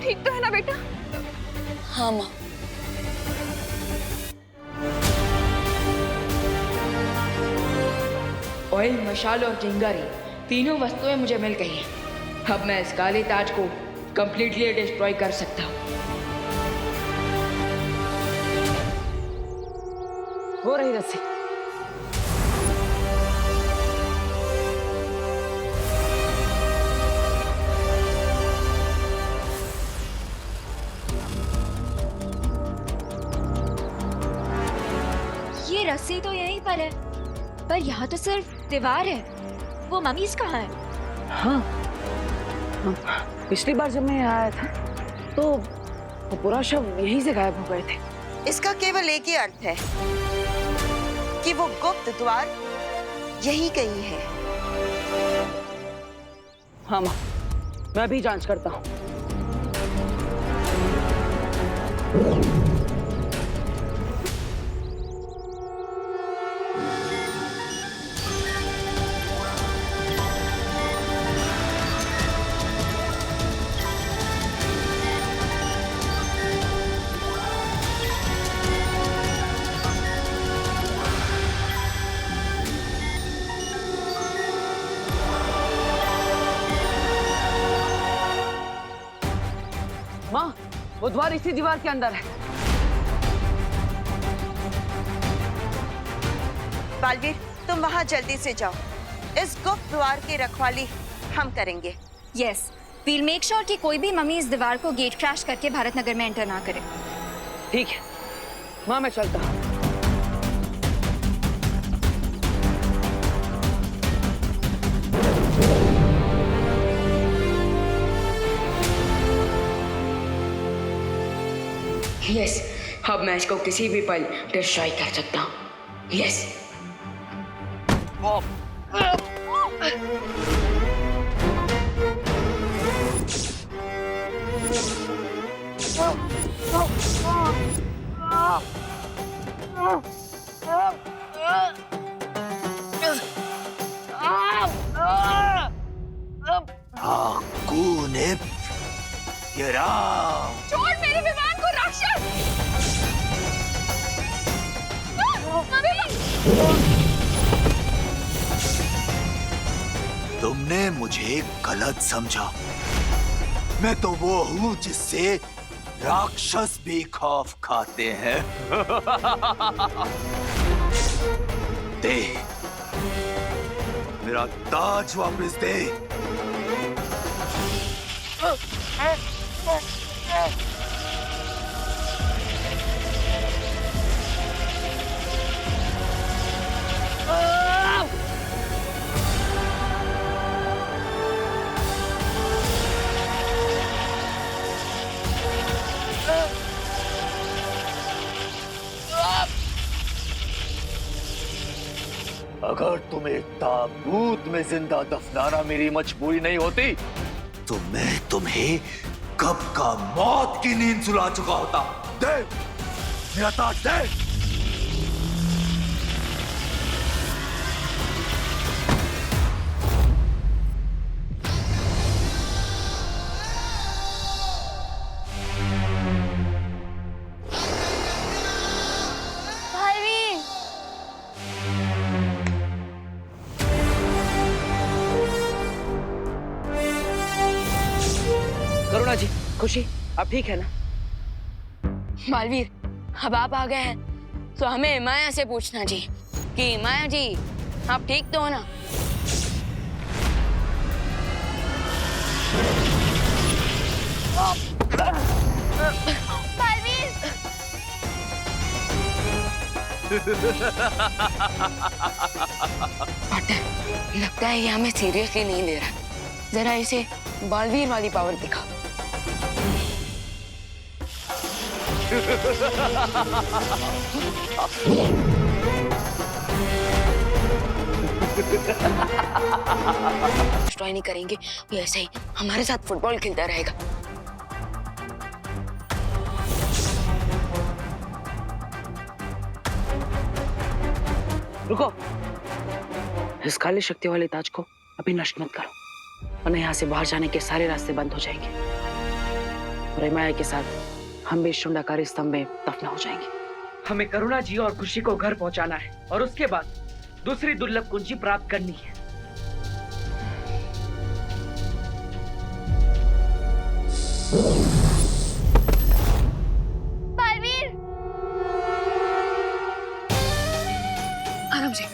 ठीक तो है ना बेटा? हाँ माँ। ऑयल, मशाल और चिंगारी तीनों वस्तुएं मुझे मिल गई हैं। अब मैं इस काले ताज को कंप्लीटली डिस्ट्रॉय कर सकता हूँ। वो रही रस्सी। ये रस्सी तो यहीं पर है, पर यहाँ तो सिर्फ दीवार है। वो मम्मीज कहाँ है? हाँ, पिछली बार जब मैं यहाँ आया था तो वो पूरा शव यहीं से गायब हो गए थे। इसका केवल एक ही अर्थ है कि वो गुप्त द्वार यही कहीं है। हाँ माँ, मैं भी जांच करता हूँ। माँ, वो द्वार इसी दीवार के अंदर है। बालवीर, तुम वहां जल्दी से जाओ। इस गुप्त द्वार की रखवाली हम करेंगे। यस, वील मेक श्योर कि कोई भी मम्मी इस दीवार को गेट क्रैश करके भारत नगर में एंटर ना करे। ठीक है माँ, मैं चलता हूँ। यस, अब मैं इसको किसी भी पल डिस्ट्रॉय कर सकता हूँ। यस। छोड़ मेरे विमान को राक्षस! तुमने मुझे गलत समझा। मैं तो वो हूँ जिससे राक्षस भी खौफ खाते हैं। दे मेरा ताज वापस दे। अगर तुम्हें ताबूत में जिंदा दफनाना मेरी मजबूरी नहीं होती तो मैं तुम्हें कब का मौत की नींद सुला चुका होता। दे मेरा ताज दे। करुणा जी, खुशी, आप ठीक है ना? मालवीर, अब आप आ गए हैं तो हमें माया से पूछना जी कि माया जी आप ठीक तो हो ना? पार्टनर, लगता है ये हमें सीरियसली नहीं ले रहा। जरा इसे बालवीर वाली पावर दिखा। डिस्ट्रॉय नहीं करेंगे, ये ऐसे ही हमारे साथ फुटबॉल खेलता रहेगा। रुको, इस काली शक्ति वाले ताज को अभी नष्ट मत करो, वरना यहाँ से बाहर जाने के सारे रास्ते बंद हो जाएंगे। और हिमाया के साथ हम भी शुंडाकारी स्तंभ में दफना हो जाएंगे। हमें करुणा जी और खुशी को घर पहुंचाना है और उसके बाद दूसरी दुर्लभ कुंजी प्राप्त करनी है। बालवीर, आराम से।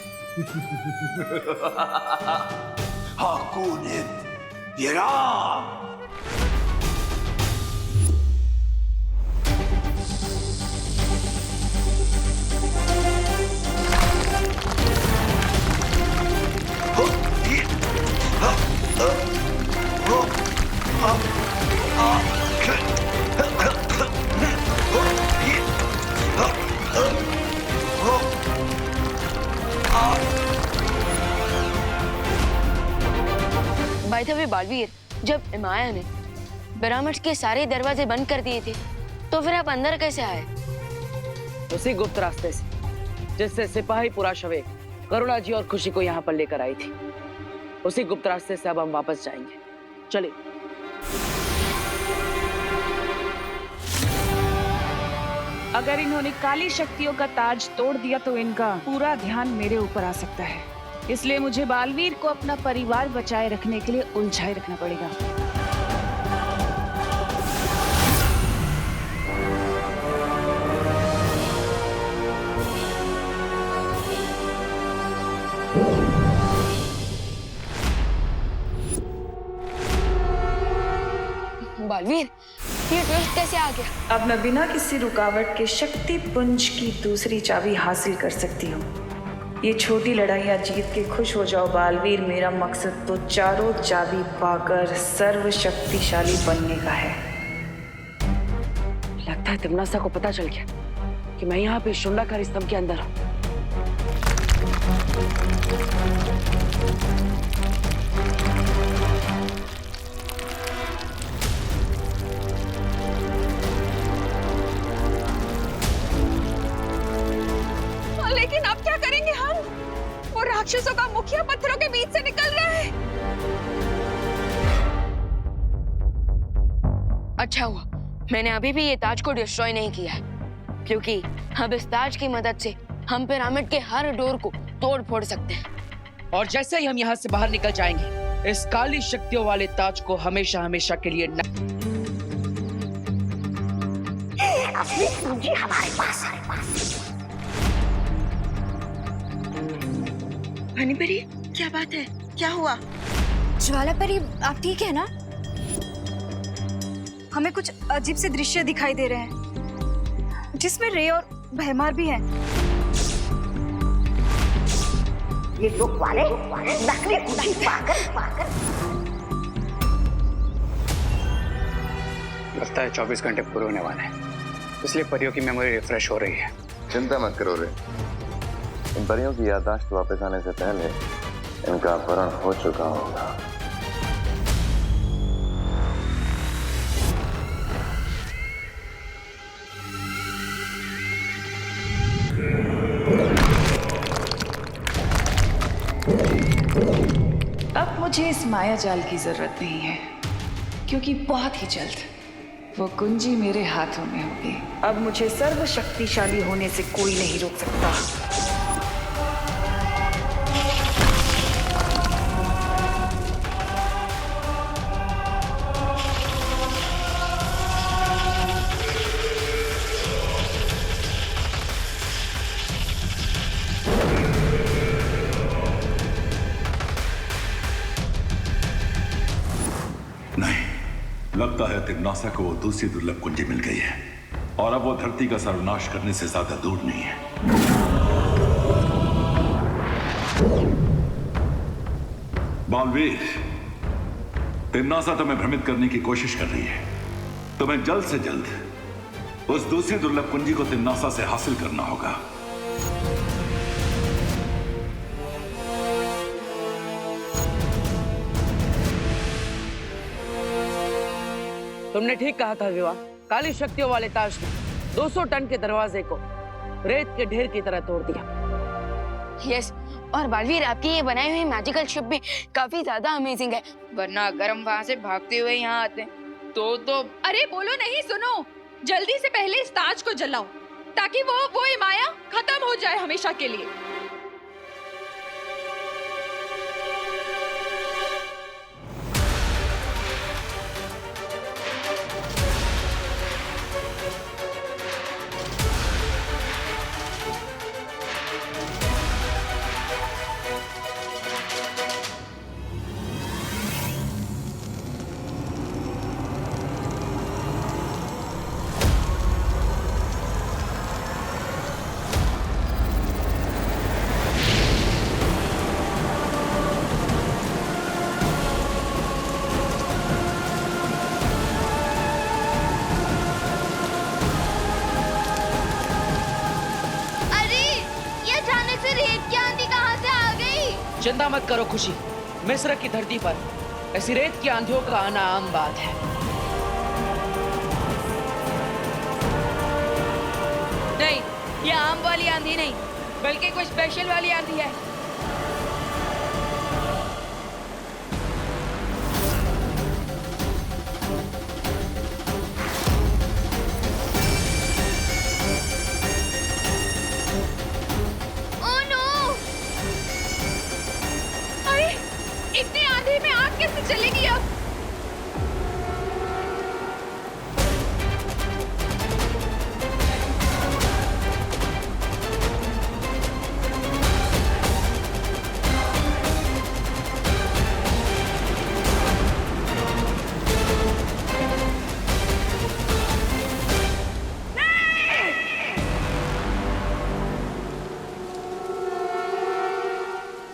हाकुनित विराम। बाय द वे बालवीर, जब हिमाया ने पिरामिड्स के सारे दरवाजे बंद कर दिए थे तो फिर आप अंदर कैसे आए? उसी गुप्त रास्ते से जिससे सिपाही पुराशवे करुणा जी और खुशी को यहाँ पर लेकर आई थी। उसी गुप्त रास्ते से अब हम वापस जाएंगे। चलिए। अगर इन्होंने काली शक्तियों का ताज तोड़ दिया तो इनका पूरा ध्यान मेरे ऊपर आ सकता है। इसलिए मुझे बालवीर को अपना परिवार बचाए रखने के लिए उलझाए रखना पड़ेगा। बालवीर, ये ट्विस्ट कैसे आ गया? अब मैं बिना किसी रुकावट के शक्ति पुंज की दूसरी चाबी हासिल कर सकती हूँ। ये छोटी लड़ाइयाँ जीत के खुश हो जाओ बालवीर। मेरा मकसद तो चारों चाबी पाकर सर्वशक्तिशाली बनने का है। लगता है तिमनासा को पता चल गया कि मैं यहाँ पे शुंडाकारी स्तंभ के अंदर हूँ। लेकिन अब क्या करेंगे हम? वो राक्षसों का मुखिया पत्थरों के बीच से निकल रहा है। अच्छा हुआ मैंने अभी भी ये ताज को डिस्ट्रॉय नहीं किया है, क्योंकि अब इस ताज की मदद से हम पिरामिड के हर डोर को तोड़ फोड़ सकते हैं। और जैसे ही हम यहाँ से बाहर निकल जाएंगे, इस काली शक्तियों वाले ताज को हमेशा हमेशा के लिए असली पूंजी हमारे पास है। हनीपरी, क्या बात है? क्या हुआ? ज्वाला परी, आप ठीक है ना? हमें कुछ अजीब से दृश्य दिखाई दे रहे हैं जिसमें रे और भयमार भी हैं। ये लोग वाले नकली कुंजी पाकर लगता है 24 घंटे पूरे होने वाले हैं, इसलिए परियों की मेमोरी रिफ्रेश हो रही है। चिंता मत करो रे, इन परियों की याददाश्त वापस आने से पहले इनका अपहरण हो चुका होगा। अब मुझे इस माया जाल की जरूरत नहीं है, क्योंकि बहुत ही जल्द वो कुंजी मेरे हाथों में होगी। अब मुझे सर्वशक्तिशाली होने से कोई नहीं रोक सकता। लगता है तिग्नासा को वो दूसरी दुर्लभ कुंजी मिल गई है और अब वो धरती का सर्वनाश करने से ज्यादा दूर नहीं है। बालवीर, तिग्नासा तुम्हें भ्रमित करने की कोशिश कर रही है। तुम्हें जल्द से जल्द उस दूसरी दुर्लभ कुंजी को तिग्नासा से हासिल करना होगा। तुमने ठीक कहा था विवाह। काली शक्तियों वाले ताज ने 200 टन के दरवाजे को रेत के ढेर की तरह तोड़ दिया। यस, और बालवीर, आपकी ये बनाई हुई मैजिकल शिप भी काफी ज्यादा अमेजिंग है। वरना अगर हम वहां से भागते हुए यहाँ आते तो अरे बोलो नहीं, सुनो, जल्दी से पहले इस ताज को जलाओ ताकि वो माया खत्म हो जाए हमेशा के लिए। चिंता मत करो खुशी, मिस्र की धरती पर ऐसी रेत की आंधियों का आना आम बात है। नहीं, ये आम वाली आंधी नहीं, बल्कि कोई स्पेशल वाली आंधी है। इतनी आंधी में आग कैसे चलेगी अब?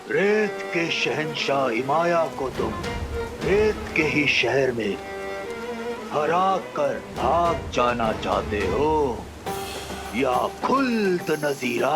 रेत के शहंशाह इमाया को तुम रेत के ही शहर में हरा कर भाग जाना चाहते हो या खुल्द नजीरा?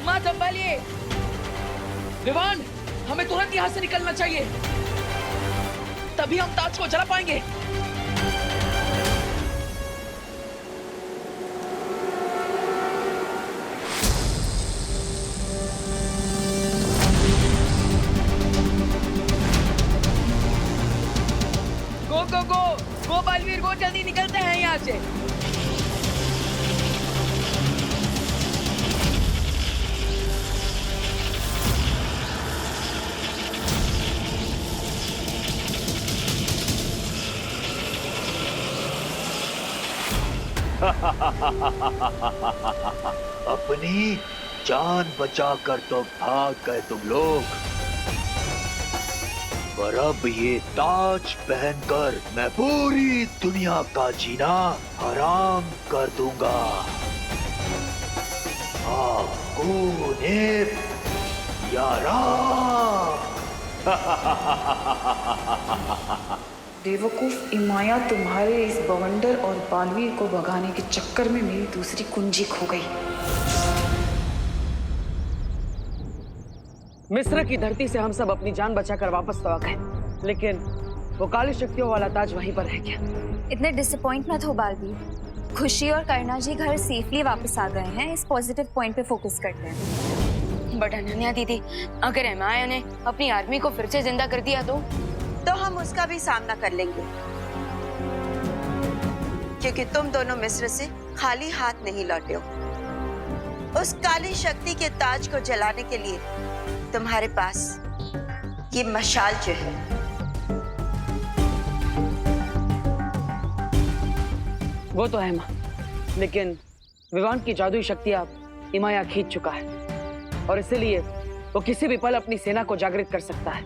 माँ संभालिए। विवान, हमें तुरंत यहाँ से निकलना चाहिए, तभी हम ताज को जला पाएंगे। गो बालवीर, गो, जल्दी निकलते हैं यहाँ से। अपनी जान बचाकर तो भाग गए तुम लोग, पर अब ये ताज पहनकर मैं पूरी दुनिया का जीना हराम कर दूंगा। कौन या राख? बेवकूफ इमाया, तुम्हारे इस बवंडर और बालवीर को भगाने के चक्कर में मेरी दूसरी कुंजी खो गई। मिस्र की धरती से हम सब अपनी जान बचाकर वापस तो आ गए, लेकिन वो काली शक्तियों वाला ताज वहीं पर रह गया। इतने डिसअपॉइंट मत हो बालवीर, खुशी और कर्णा जी घर सेफली वापस आ गए हैं। इस पॉजिटिव पॉइंट पे फोकस करते हैं। बट अनन्या दीदी, अगर इमाया ने अपनी आर्मी को फिर से जिंदा कर दिया तो हम उसका भी सामना कर लेंगे, क्योंकि तुम दोनों मिस्र से खाली हाथ नहीं लौटे हो। उस काली शक्ति के ताज को जलाने के लिए तुम्हारे पास ये मशाल जो है, वो तो है माँ, लेकिन विवान की जादुई शक्तियां इमाया खींच चुका है और इसीलिए वो किसी भी पल अपनी सेना को जागृत कर सकता है,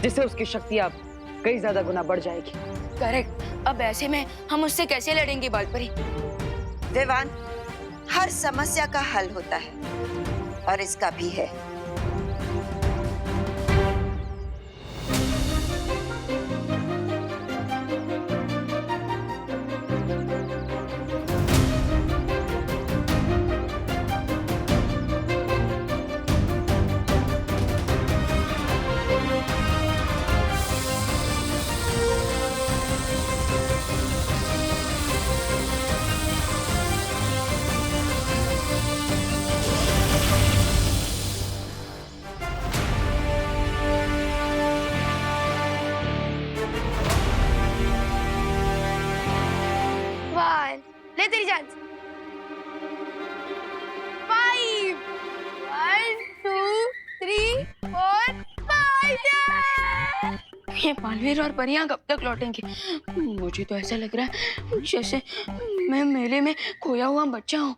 जिससे उसकी शक्तियां कई ज्यादा गुना बढ़ जाएगी। करेक्ट। अब ऐसे में हम उससे कैसे लड़ेंगे बालपरी? विवान, हर समस्या का हल होता है और इसका भी है। ले तेरी चांस। 5 1 2 3 4 5। ये बालवीर और परियां कब तक लौटेंगे? मुझे तो ऐसा लग रहा है जैसे मैं मेले में खोया हुआ बच्चा हूँ।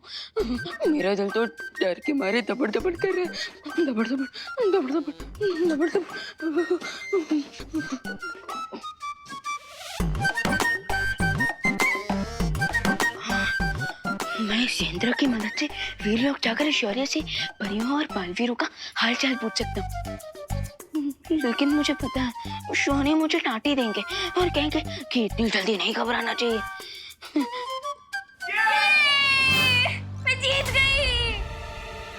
मेरा दिल तो डर के मारे दबड़ दबड़ कर रहा है। दबड़ दबड़ दबड़ दबड़ दबड़ दबड़। मैं इस यंत्र की मदद से वीर लोग जाकर शौर्य से परियों और बालवीरों का हालचाल पूछ सकता हूँ। लेकिन मुझे पता है शौर्य मुझे डांटी देंगे और कहेंगे कि इतनी जल्दी नहीं घबराना चाहिए। मैं जीत गई।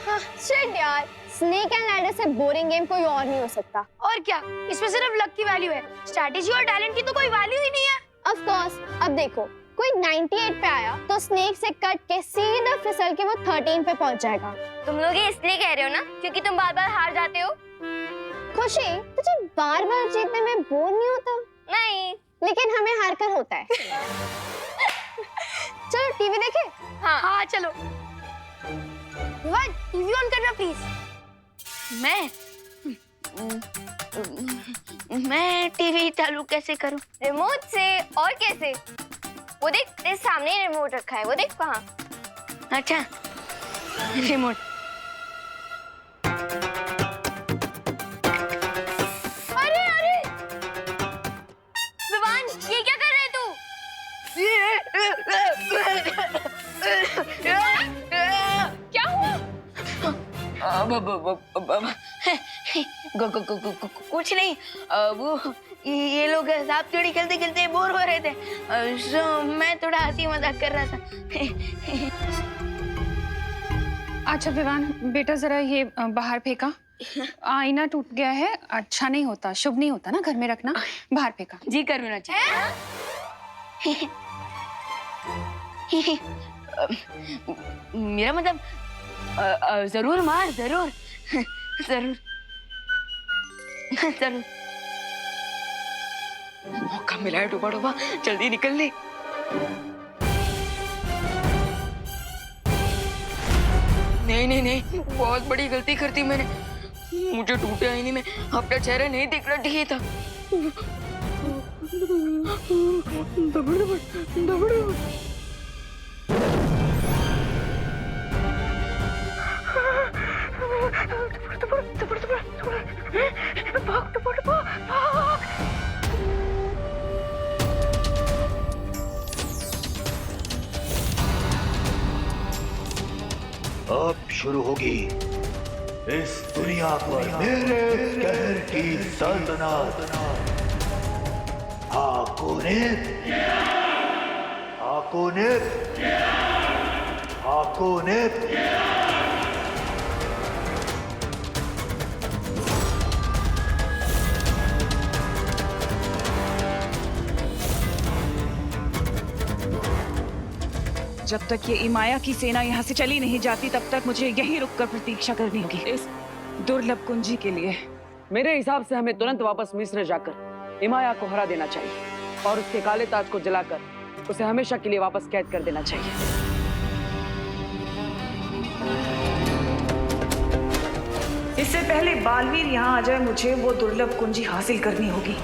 हाँ, शिट यार, स्नेक एंड लैडर से बोरिंग गेम कोई और नहीं हो सकता। और क्या, इसमें सिर्फ लक की वैल्यू है, स्ट्रैटेजी और टैलेंट की तो कोई वैल्यू ही नहीं है। ऑफ कोर्स, अब देखो कोई 98 पे आया तो स्नेक से कट के सीधा फिसल के वो 13 पे पहुंच जाएगा। तुम लोग ये इसलिए कह रहे हो ना क्योंकि तुम बार बार हार जाते हो? खुशी, तुझे बार बार जीतने में बोर नहीं होता? नहीं, लेकिन हमें हार कर होता है। चलो टीवी देखें? हाँ चलो। वन, टीवी ऑन करना प्लीज। मैं टीवी चालू कैसे करूं? रिमोट से। और कैसे? वो देख, तेरे सामने ही रिमोट रखा है, वो देख वहाँ। अच्छा, रिमोट। अरे अरे विवान, ये क्या कर रहे तू? क्या हुआ? कुछ नहीं, वो ये लोग सांप सीढ़ी खेलते खेलते बोर हो रहे थे, सो मैं थोड़ा हंसी मजाक कर रहा था। अच्छा विवान बेटा, जरा ये बाहर फेंका। आईना टूट गया है, अच्छा नहीं होता, शुभ नहीं होता ना घर में रखना। बाहर फेंका। जी करुणा जी। मेरा मतलब जरूर मार, जरूर जरूर जरूर। मौका मिला है डूबा डूबा, जल्दी निकल ले। नहीं नहीं नहीं, बहुत बड़ी गलती कर दी मैंने। मुझे टूटे आईने में अपना चेहरा नहीं दिखना चाहिए था। दबड़ दबड़ दबड़ दबड़। अब शुरू होगी इस दुनिया पर मेरे कहर की सल्तनत। हाकोनित, हाकोनित, हाकोनित। जब तक ये इमाया की सेना यहाँ से चली नहीं जाती तब तक मुझे यहीं रुककर प्रतीक्षा करनी होगी इस दुर्लभ कुंजी के लिए। मेरे हिसाब से हमें तुरंत वापस मिस्र जाकर इमाया को हरा देना चाहिए और उसके काले ताज को जलाकर उसे हमेशा के लिए वापस कैद कर देना चाहिए। इससे पहले बालवीर यहाँ आ जाए, मुझे वो दुर्लभ कुंजी हासिल करनी होगी।